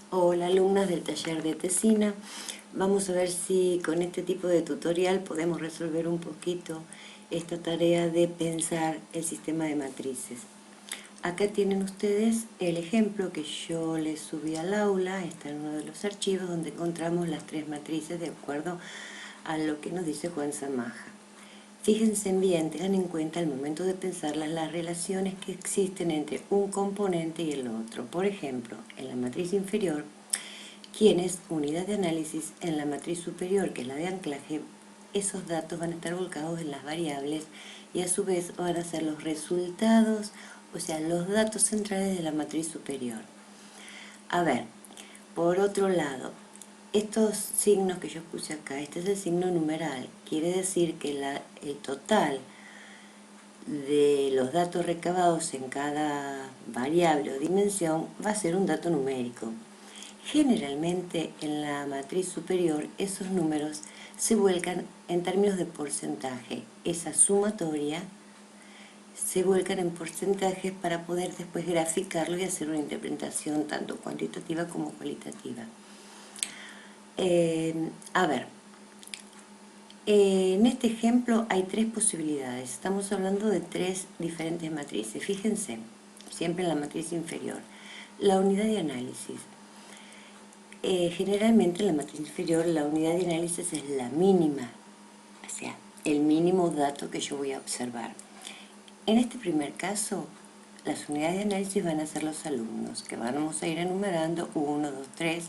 Hola alumnas del taller de Tesina, vamos a ver si con este tipo de tutorial podemos resolver un poquito esta tarea de pensar el sistema de matrices. Acá tienen ustedes el ejemplo que yo les subí al aula, está en uno de los archivos donde encontramos las tres matrices de acuerdo a lo que nos dice Juan Samaja. Fíjense bien, tengan en cuenta al momento de pensarlas las relaciones que existen entre un componente y el otro. Por ejemplo, en la matriz inferior, ¿quién es unidad de análisis? En la matriz superior, que es la de anclaje, esos datos van a estar volcados en las variables y a su vez van a ser los resultados, o sea, los datos centrales de la matriz superior. A ver, por otro lado, estos signos que yo puse acá, este es el signo numeral, quiere decir que el total de los datos recabados en cada variable o dimensión va a ser un dato numérico. Generalmente en la matriz superior esos números se vuelcan en términos de porcentaje. Esa sumatoria se vuelcan en porcentajes para poder después graficarlo y hacer una interpretación tanto cuantitativa como cualitativa. A ver, en este ejemplo hay tres posibilidades. Estamos hablando de tres diferentes matrices. Fíjense, siempre en la matriz inferior. La unidad de análisis. Generalmente en la matriz inferior la unidad de análisis es la mínima, o sea, el mínimo dato que yo voy a observar. En este primer caso, las unidades de análisis van a ser los alumnos, que vamos a ir enumerando 1, 2, 3,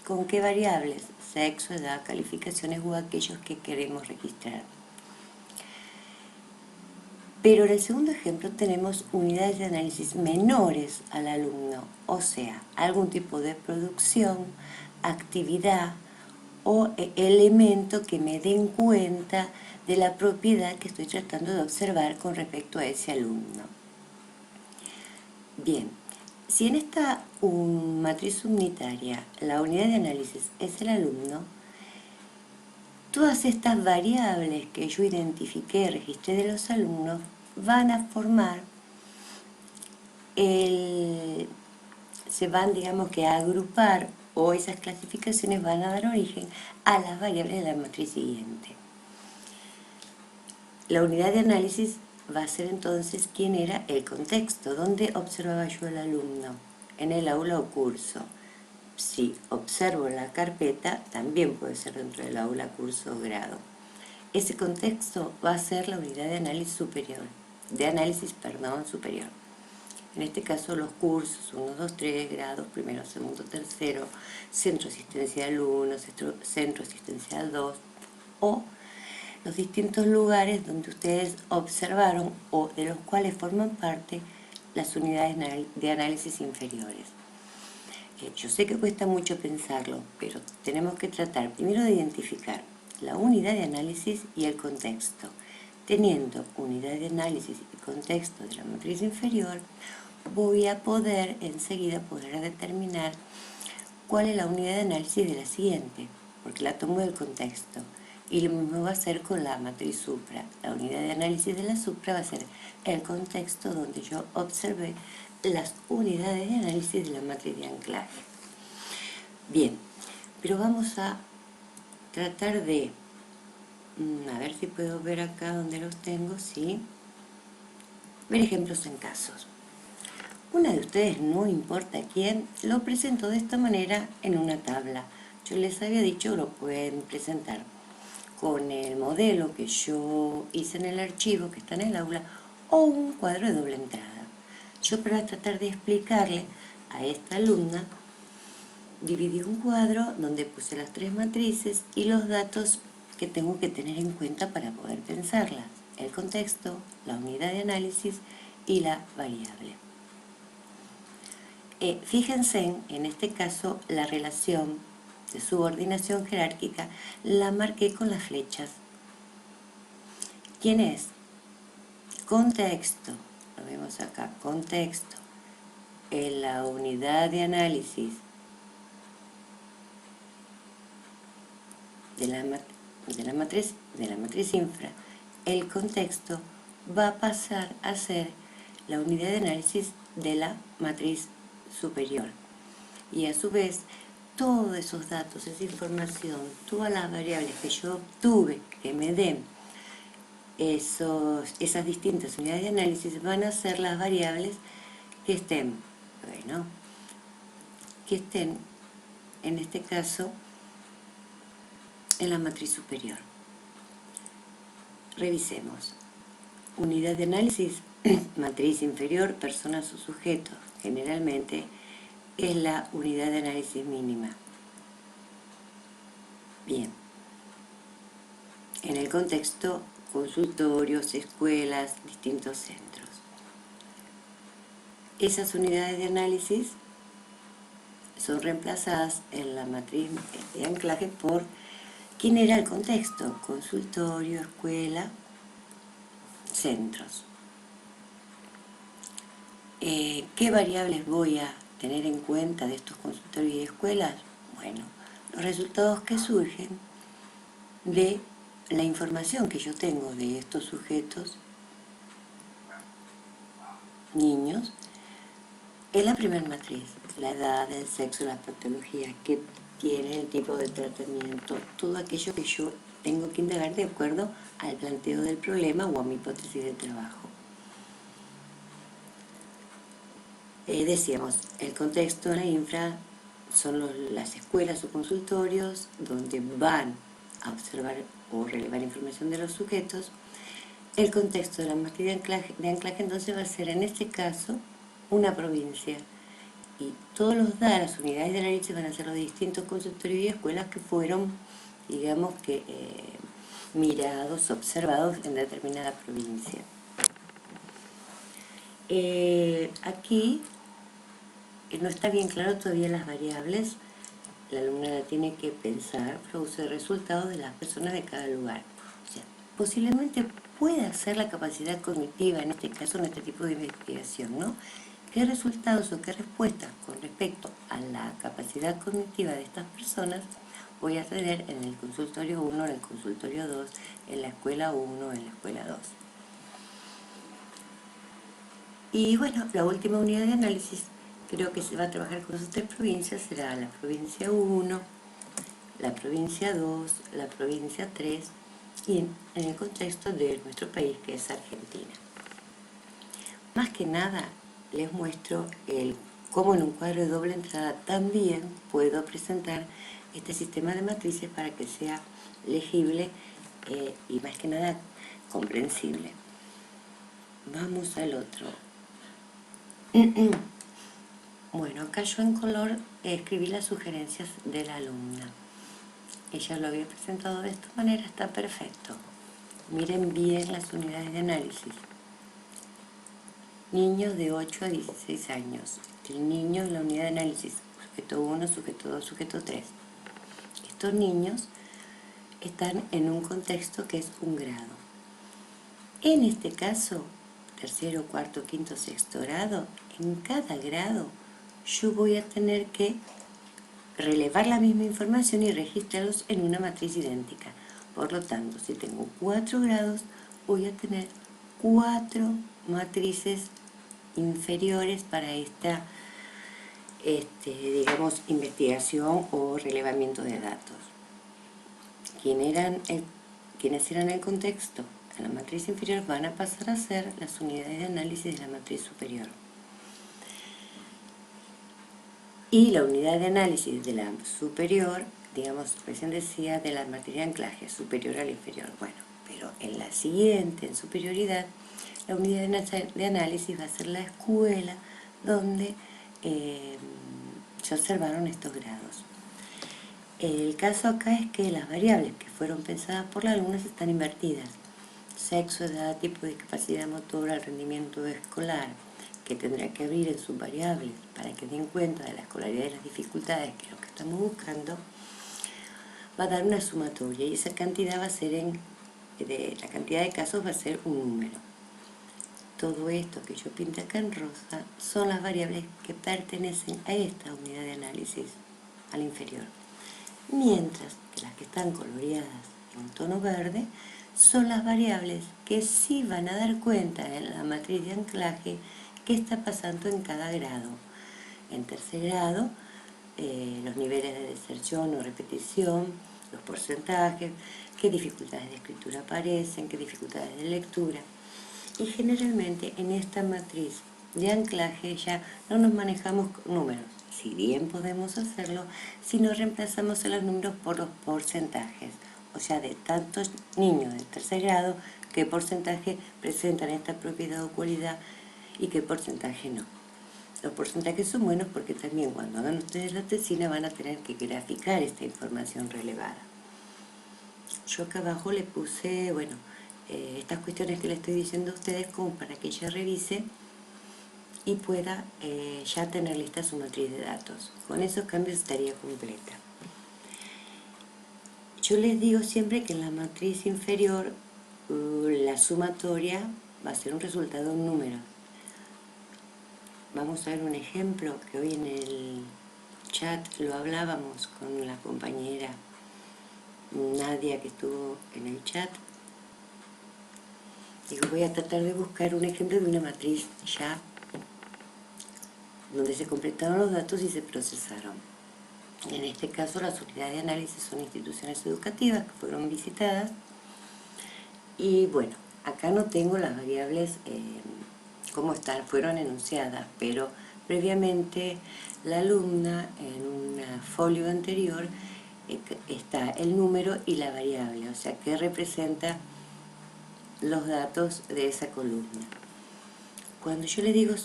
con qué variables, sexo, edad, calificaciones o aquellos que queremos registrar. Pero en el segundo ejemplo tenemos unidades de análisis menores al alumno, o sea, algún tipo de producción, actividad o elemento que me den cuenta de la propiedad que estoy tratando de observar con respecto a ese alumno. Bien, si en esta matriz unitaria la unidad de análisis es el alumno, todas estas variables que yo identifiqué, registré de los alumnos, van a formar, se van, digamos que a agrupar, o esas clasificaciones van a dar origen a las variables de la matriz siguiente. La unidad de análisis va a ser entonces quién era el contexto, dónde observaba yo al alumno, en el aula o curso. Si observo la carpeta, también puede ser dentro del aula, curso o grado. Ese contexto va a ser la unidad de análisis superior, superior. En este caso los cursos 1, 2, 3, grados, primero, segundo, tercero, centro asistencial 1, centro asistencial 2, o los distintos lugares donde ustedes observaron o de los cuales forman parte las unidades de análisis inferiores. Yo sé que cuesta mucho pensarlo, pero tenemos que tratar primero de identificar la unidad de análisis y el contexto. Teniendo unidad de análisis y contexto de la matriz inferior, voy a poder enseguida determinar cuál es la unidad de análisis de la siguiente, porque la tomo del contexto. Y lo mismo va a ser con la matriz supra. La unidad de análisis de la supra va a ser el contexto donde yo observé las unidades de análisis de la matriz de anclaje. Bien, pero vamos a tratar de, a ver si puedo ver acá donde los tengo, sí, ver ejemplos en casos. Una de ustedes, no importa quién, lo presentó de esta manera en una tabla. Yo les había dicho, lo pueden presentar con el modelo que yo hice en el archivo que está en el aula o un cuadro de doble entrada. Yo, para tratar de explicarle a esta alumna, dividí un cuadro donde puse las tres matrices y los datos que tengo que tener en cuenta para poder pensarlas: el contexto, la unidad de análisis y la variable. Fíjense en este caso la relación de subordinación jerárquica la marqué con las flechas. ¿Quién es? Contexto, lo vemos acá, contexto, en la unidad de análisis de la matriz infra, el contexto va a pasar a ser la unidad de análisis de la matriz superior. Y a su vez, todos esos datos, esa información, todas las variables que yo obtuve, que me den esas distintas unidades de análisis, van a ser las variables que estén, bueno, que estén, en este caso, en la matriz superior. Revisemos. Unidad de análisis, matriz inferior, personas o sujetos. Generalmente es la unidad de análisis mínima. Bien. En el contexto, consultorios, escuelas, distintos centros. Esas unidades de análisis son reemplazadas en la matriz de anclaje por quién era el contexto: consultorio, escuela, centros. ¿Qué variables voy a tener en cuenta de estos consultorios y escuelas? Bueno, los resultados que surgen de la información que yo tengo de estos sujetos, niños, es la primera matriz: la edad, el sexo, las patologías que tiene, el tipo de tratamiento, todo aquello que yo tengo que indagar de acuerdo al planteo del problema o a mi hipótesis de trabajo. Decíamos, el contexto de la infra son las escuelas o consultorios donde van a observar o relevar información de los sujetos. El contexto de la matriz de anclaje entonces va a ser, en este caso, una provincia. Y todos los datos, las unidades de análisis van a ser los distintos consultorios y escuelas que fueron, digamos que, mirados, observados en determinada provincia. Aquí no está bien claro todavía las variables. La alumna la tiene que pensar, produce resultados de las personas de cada lugar. O sea, posiblemente pueda ser la capacidad cognitiva, en este caso, en este tipo de investigación, ¿no? ¿Qué resultados o qué respuestas con respecto a la capacidad cognitiva de estas personas voy a tener en el consultorio 1, en el consultorio 2, en la escuela 1, en la escuela 2? Y bueno, la última unidad de análisis, creo que se va a trabajar con esas tres provincias, será la provincia 1, la provincia 2, la provincia 3, y en el contexto de nuestro país, que es Argentina. Más que nada, les muestro cómo en un cuadro de doble entrada también puedo presentar este sistema de matrices para que sea legible y más que nada comprensible. Vamos al otro. Bueno, acá yo en color escribí las sugerencias de la alumna. Ella lo había presentado de esta manera, está perfecto. Miren bien las unidades de análisis. Niños de 8 a 16 años. El niño en la unidad de análisis, sujeto 1, sujeto 2, sujeto 3. Estos niños están en un contexto que es un grado. En este caso, tercero, cuarto, quinto, sexto grado, en cada grado yo voy a tener que relevar la misma información y registrarlos en una matriz idéntica. Por lo tanto, si tengo 4 grados, voy a tener 4 matrices inferiores para esta, digamos, investigación o relevamiento de datos. ¿Quiénes eran el contexto? En la matriz inferior van a pasar a ser las unidades de análisis de la matriz superior. Y la unidad de análisis de la superior, digamos, recién decía, de la matriz de anclaje, superior al inferior. Bueno, pero en la siguiente, en superioridad, la unidad de análisis va a ser la escuela donde se observaron estos grados. El caso acá es que las variables que fueron pensadas por la alumna están invertidas. Sexo, edad, tipo de discapacidad motora, rendimiento escolar, que tendrá que abrir en sus variables para que den cuenta de la escolaridad y las dificultades, que es lo que estamos buscando, va a dar una sumatoria y esa cantidad va a ser la cantidad de casos va a ser un número. Todo esto que yo pinté acá en rosa son las variables que pertenecen a esta unidad de análisis, al inferior. Mientras que las que están coloreadas en tono verde son las variables que sí van a dar cuenta en la matriz de anclaje qué está pasando en cada grado. En tercer grado los niveles de deserción o repetición, los porcentajes, qué dificultades de escritura aparecen, qué dificultades de lectura. Y generalmente en esta matriz de anclaje ya no nos manejamos con números, si bien podemos hacerlo, si no reemplazamos a los números por los porcentajes, o sea, de tantos niños de tercer grado, qué porcentaje presentan esta propiedad o cualidad y qué porcentaje no. Los porcentajes son buenos porque también cuando hagan ustedes la tesina van a tener que graficar esta información relevada. Yo acá abajo le puse, bueno, estas cuestiones que le estoy diciendo a ustedes como para que ella revise y pueda ya tener lista su matriz de datos. Con esos cambios estaría completa. Yo les digo siempre que en la matriz inferior la sumatoria va a ser un resultado en números. Vamos a ver un ejemplo que hoy en el chat lo hablábamos con la compañera Nadia que estuvo en el chat. Digo, voy a tratar de buscar un ejemplo de una matriz ya donde se completaron los datos y se procesaron. En este caso las unidades de análisis son instituciones educativas que fueron visitadas. Y bueno, acá no tengo las variables como están, fueron enunciadas, pero previamente la alumna en un folio anterior está el número y la variable, o sea, que representa los datos de esa columna. Cuando yo le digo,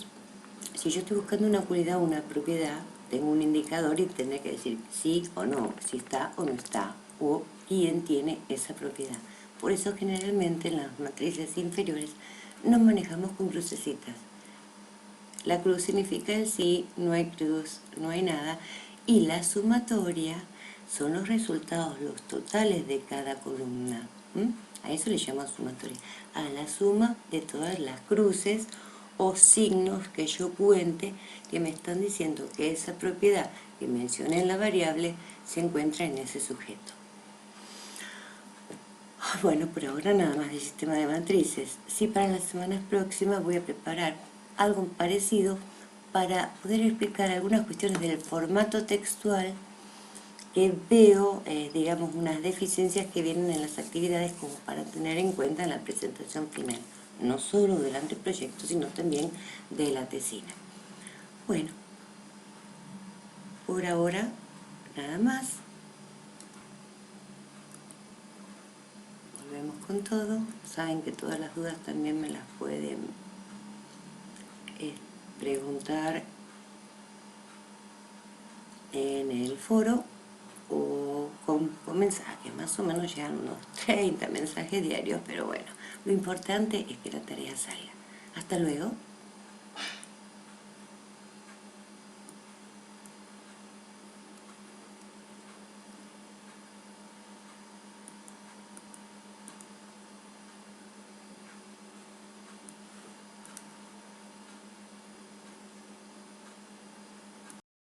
si yo estoy buscando una cualidad o una propiedad, tengo un indicador y tendré que decir sí o no, si está o no está, o quién tiene esa propiedad. Por eso generalmente en las matrices inferiores nos manejamos con crucecitas. La cruz significa el sí, no hay cruz, no hay nada, y la sumatoria son los resultados, los totales de cada columna. A eso le llamo sumatoria, a la suma de todas las cruces o signos que yo cuente que me están diciendo que esa propiedad que mencioné en la variable se encuentra en ese sujeto. Bueno, por ahora nada más del sistema de matrices. Sí, para las semanas próximas voy a preparar algo parecido para poder explicar algunas cuestiones del formato textual que veo, digamos, unas deficiencias que vienen en las actividades como para tener en cuenta en la presentación final, no solo del anteproyecto, sino también de la tesina. Bueno, por ahora nada más. Volvemos con todo. Saben que todas las dudas también me las pueden preguntar en el foro o con mensajes, más o menos llegan unos 30 mensajes diarios, pero bueno, lo importante es que la tarea salga. Hasta luego.